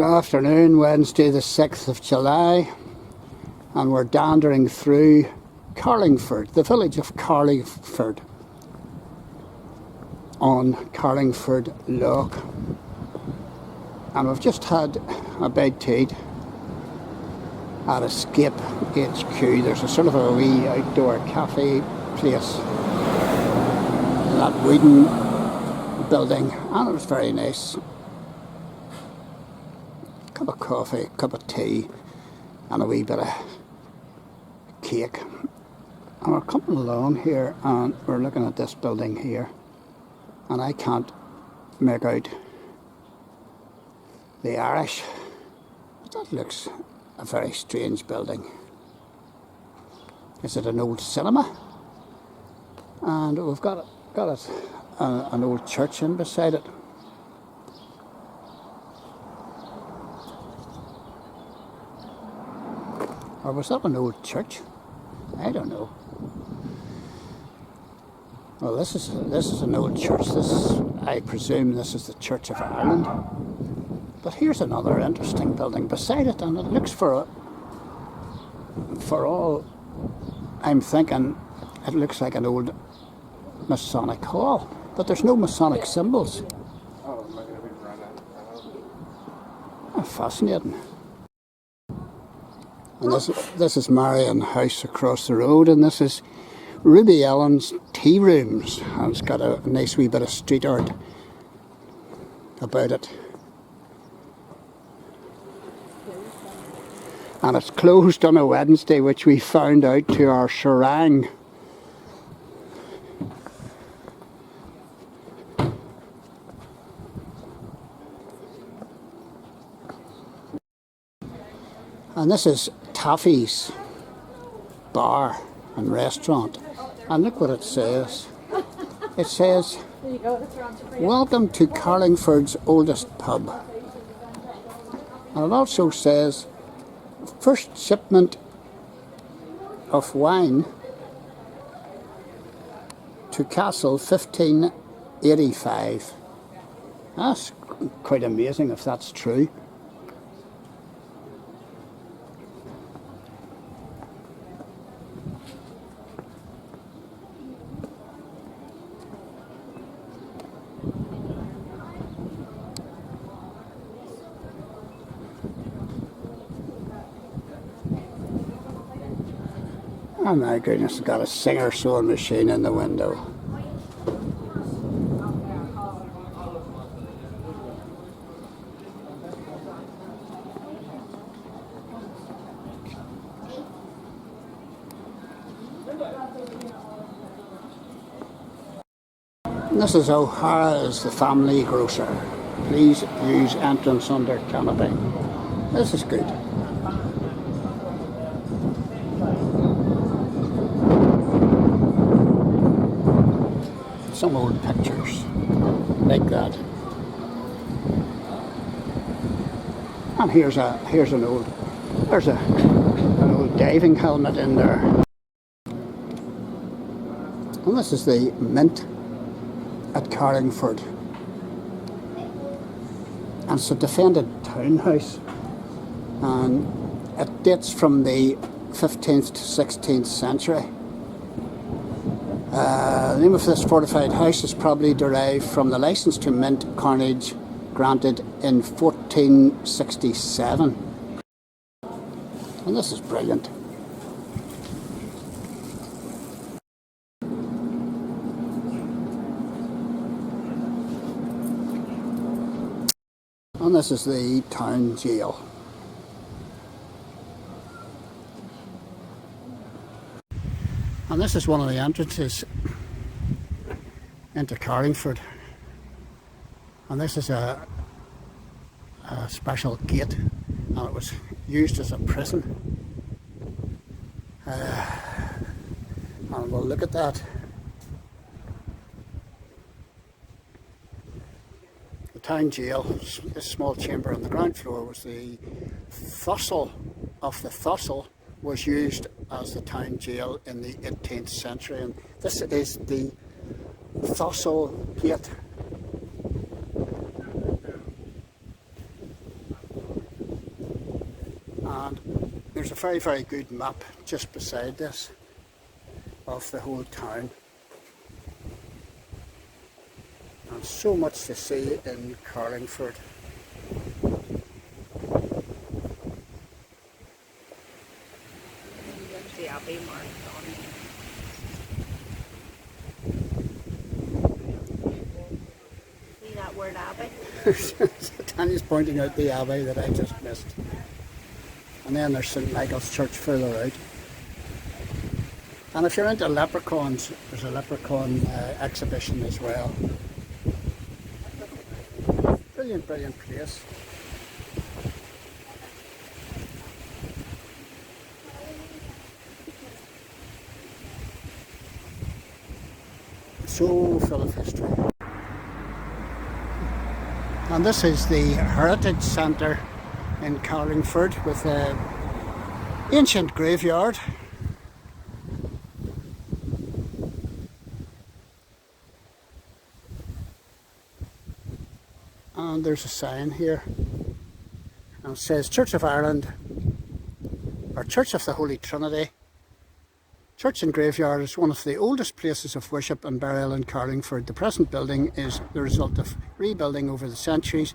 afternoon, Wednesday the 6th of July, and we're dandering through Carlingford, the village of Carlingford, on Carlingford Lough. And we've just had a big tea at Escape HQ. There's a sort of a wee outdoor cafe place in that wooden building, and it was very nice. Cup of coffee, cup of tea, and a wee bit of cake. And we're coming along here and we're looking at this building here, and I can't make out the Irish, but that looks a very strange building. Is it an old cinema? And we've got an old church in beside it. Or was that an old church? I don't know. Well, this is an old church. I presume this is the Church of Ireland. But here's another interesting building beside it, and it looks for all I'm thinking, it looks like an old Masonic hall, but there's no Masonic symbols. Oh, fascinating. And this is Marion House across the road, and this is Ruby Ellen's tea rooms, and it's got a nice wee bit of street art about it. And it's closed on a Wednesday, which we found out to our serang. And this is Taffy's bar and restaurant, and look what it says. It says, "Welcome to Carlingford's oldest pub." And it also says, "First shipment of wine to Castle 1585. That's quite amazing if that's true. Oh my goodness, it's got a Singer sewing machine in the window. And this is O'Hara's, the family grocer. Please use entrance under canopy. This is good. Some old pictures like that, and here's an old diving helmet in there, and this is the Mint at Carlingford, and it's a defended townhouse, and it dates from the 15th to 16th century. The name of this fortified house is probably derived from the licence to mint coinage granted in 1467. And this is brilliant. And this is the town jail. And this is one of the entrances into Carlingford, and this is a special gate, and it was used as a prison, and we'll look at that. The town jail, this small chamber on the ground floor, was the throstle of the throstle was used as the town jail in the 18th century, and this is the throstle gate. And there's a very, very good map just beside this of the whole town. And so much to see in Carlingford. The Abbey marked on. See that word Abbey? Tanya's pointing out the Abbey that I just missed. And then there's St Michael's Church further out. And if you're into leprechauns, there's a leprechaun exhibition as well. Brilliant, brilliant place. So full of history. And this is the Heritage Centre in Carlingford with an ancient graveyard. And there's a sign here. And it says Church of Ireland, or Church of the Holy Trinity. Church and graveyard is one of the oldest places of worship and burial in Carlingford. The present building is the result of rebuilding over the centuries.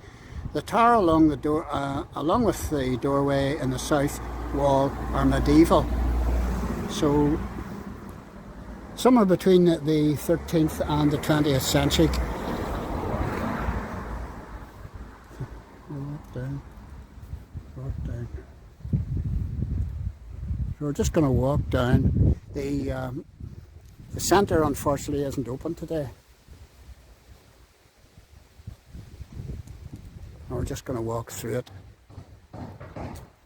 The tower along the door, along with the doorway in the south wall, are medieval. So somewhere between the 13th and the 20th century. Walk down. So we're just going to walk down. The centre unfortunately isn't open today. And we're just going to walk through it.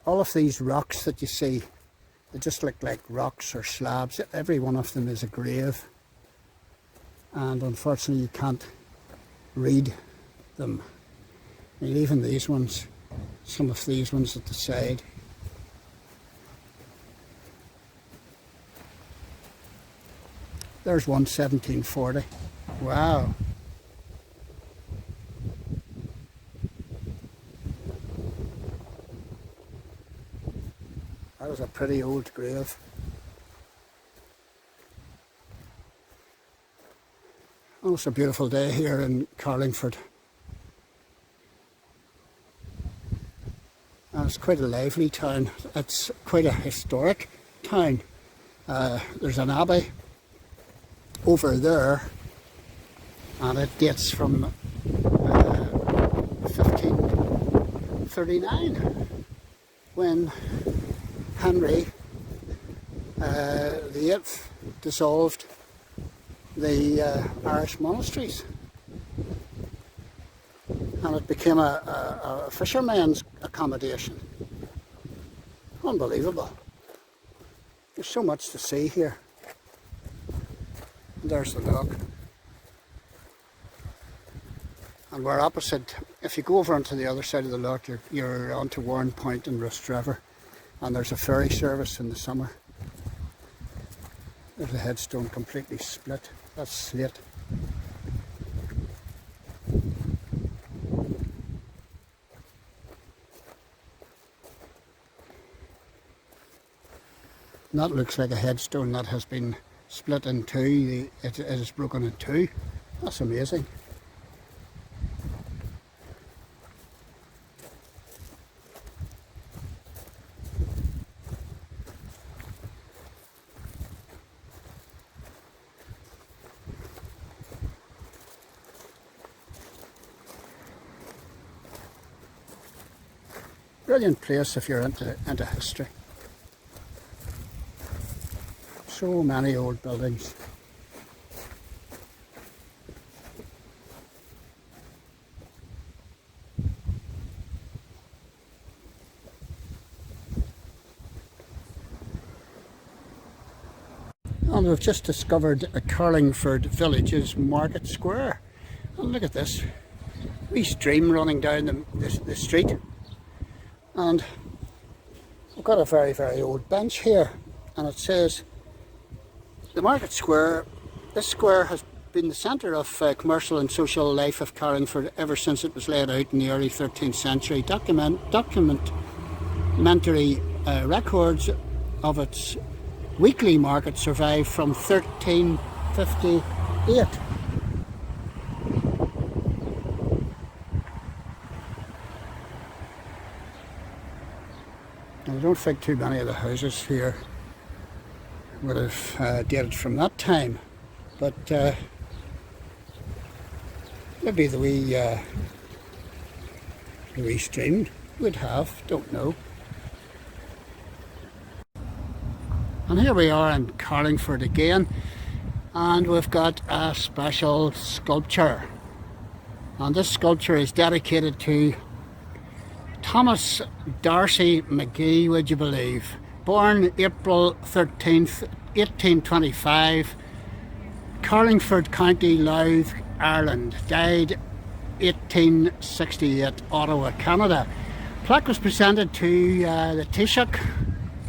All of these rocks that you see, they just look like rocks or slabs. Every one of them is a grave. And unfortunately you can't read them. I mean, even these ones, some of these ones at the side. There's one 1740. Wow. That was a pretty old grave. Oh, it's a beautiful day here in Carlingford. And it's quite a lively town. It's quite a historic town. There's an abbey over there, and it dates from 1539 when Henry VIII dissolved the Irish monasteries, and it became a fisherman's accommodation. Unbelievable. There's so much to see here. There's the lough. And we're opposite, if you go over onto the other side of the lough, you're onto Warren Point and Rust River. And there's a ferry service in the summer. There's a headstone completely split. That's slate. And that looks like a headstone that has been split in two. It is broken in two. That's amazing. Brilliant place if you're into history. So many old buildings. And we've just discovered a Carlingford Village's Market Square. And look at this. Wee stream running down the street. And we've got a very, very old bench here. And it says, the Market Square, this square has been the centre of commercial and social life of Carlingford ever since it was laid out in the early 13th century. Documentary records of its weekly market survive from 1358. I don't think too many of the houses here would have dated from that time, but maybe the wee stream would have, don't know. And here we are in Carlingford again, and we've got a special sculpture, and this sculpture is dedicated to Thomas Darcy McGee, would you believe? Born April 13th, 1825, Carlingford, County Louth, Ireland. Died 1868, Ottawa, Canada. Plaque was presented to the Taoiseach,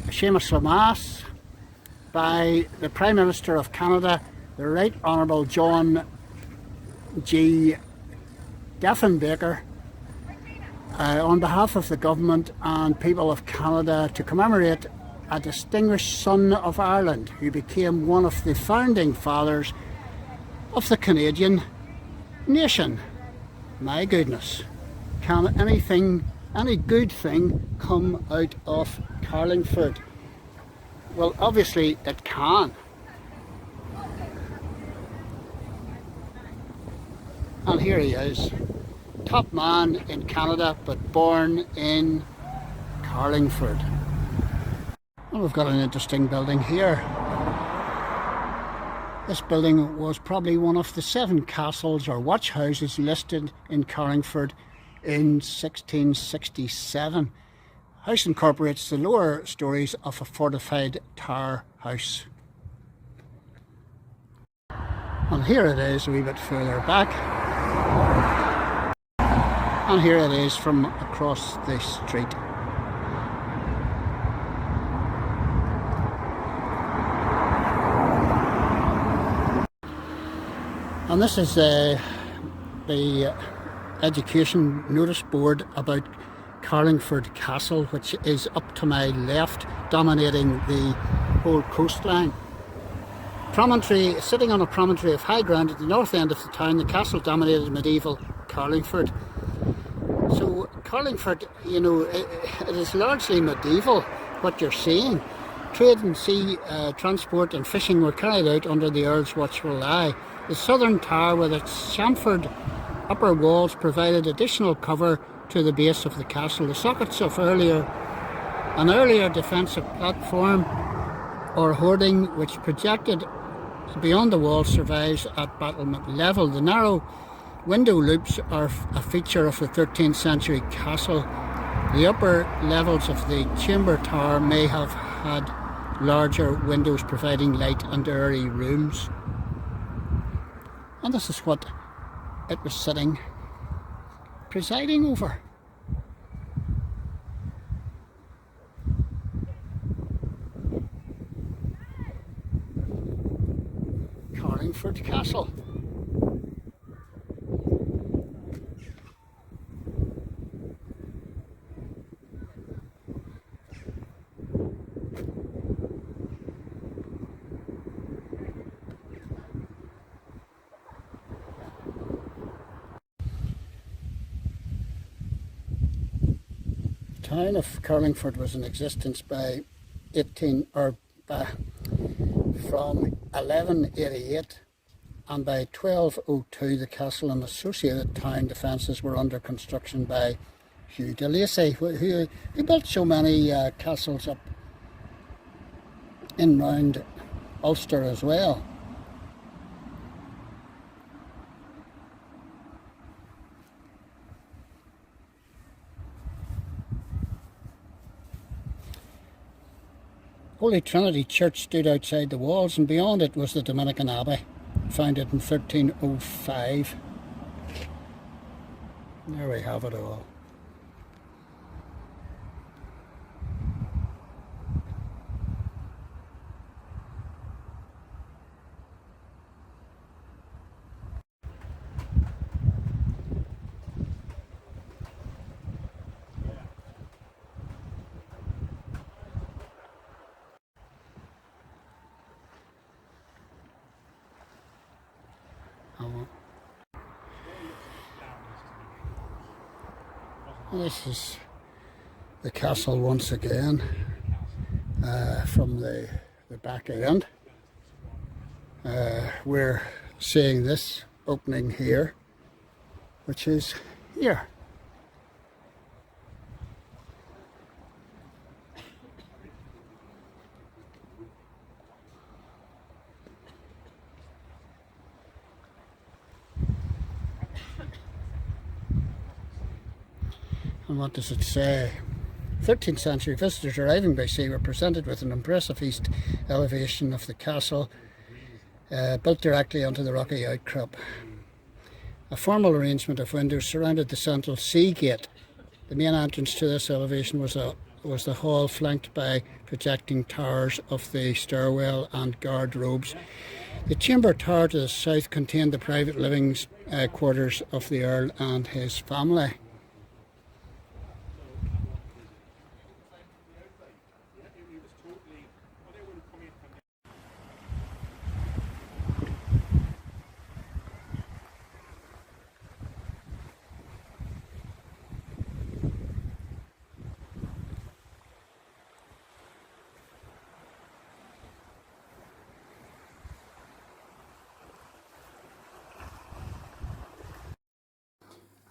Seamus Lamass, by the Prime Minister of Canada, the Right Honourable John G. Diefenbaker, on behalf of the government and people of Canada, to commemorate a distinguished son of Ireland who became one of the founding fathers of the Canadian nation. My goodness, can any good thing come out of Carlingford? Well, obviously it can. And here he is, top man in Canada, but born in Carlingford. Well, we've got an interesting building here. This building was probably one of the 7 castles or watch houses listed in Carlingford in 1667. House incorporates the lower stories of a fortified tower house. And here it is a wee bit further back. And here it is from across the street. And this is the education notice board about Carlingford Castle, which is up to my left, dominating the whole coastline. Promontory, sitting on a promontory of high ground at the north end of the town, the castle dominated medieval Carlingford. So Carlingford, you know, it is largely medieval, what you're seeing. Trade and sea transport and fishing were carried out under the Earl's watchful eye. The southern tower with its chamfered upper walls provided additional cover to the base of the castle. The sockets of an earlier defensive platform or hoarding which projected beyond the wall survives at battlement level. The narrow window loops are a feature of the 13th century castle. The upper levels of the chamber tower may have had larger windows providing light and airy rooms. And this is what it was presiding over. Carlingford Castle. The town of Carlingford was in existence from 1188, and by 1202 the castle and associated town defences were under construction by Hugh de Lacy, who built so many castles up in round Ulster as well. Holy Trinity Church stood outside the walls, and beyond it was the Dominican Abbey, founded in 1305. There we have it all. This is the castle once again, from the back end. We're seeing this opening here, which is here. And what does it say? 13th century visitors arriving by sea were presented with an impressive east elevation of the castle, built directly onto the rocky outcrop. A formal arrangement of windows surrounded the central sea gate. The main entrance to this elevation was the hall, flanked by projecting towers of the stairwell and guard robes. The chamber tower to the south contained the private living quarters of the Earl and his family.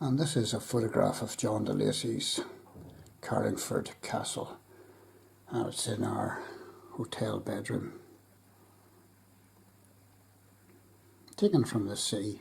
And this is a photograph of John de Lacy's Carlingford Castle, and it's in our hotel bedroom, taken from the sea.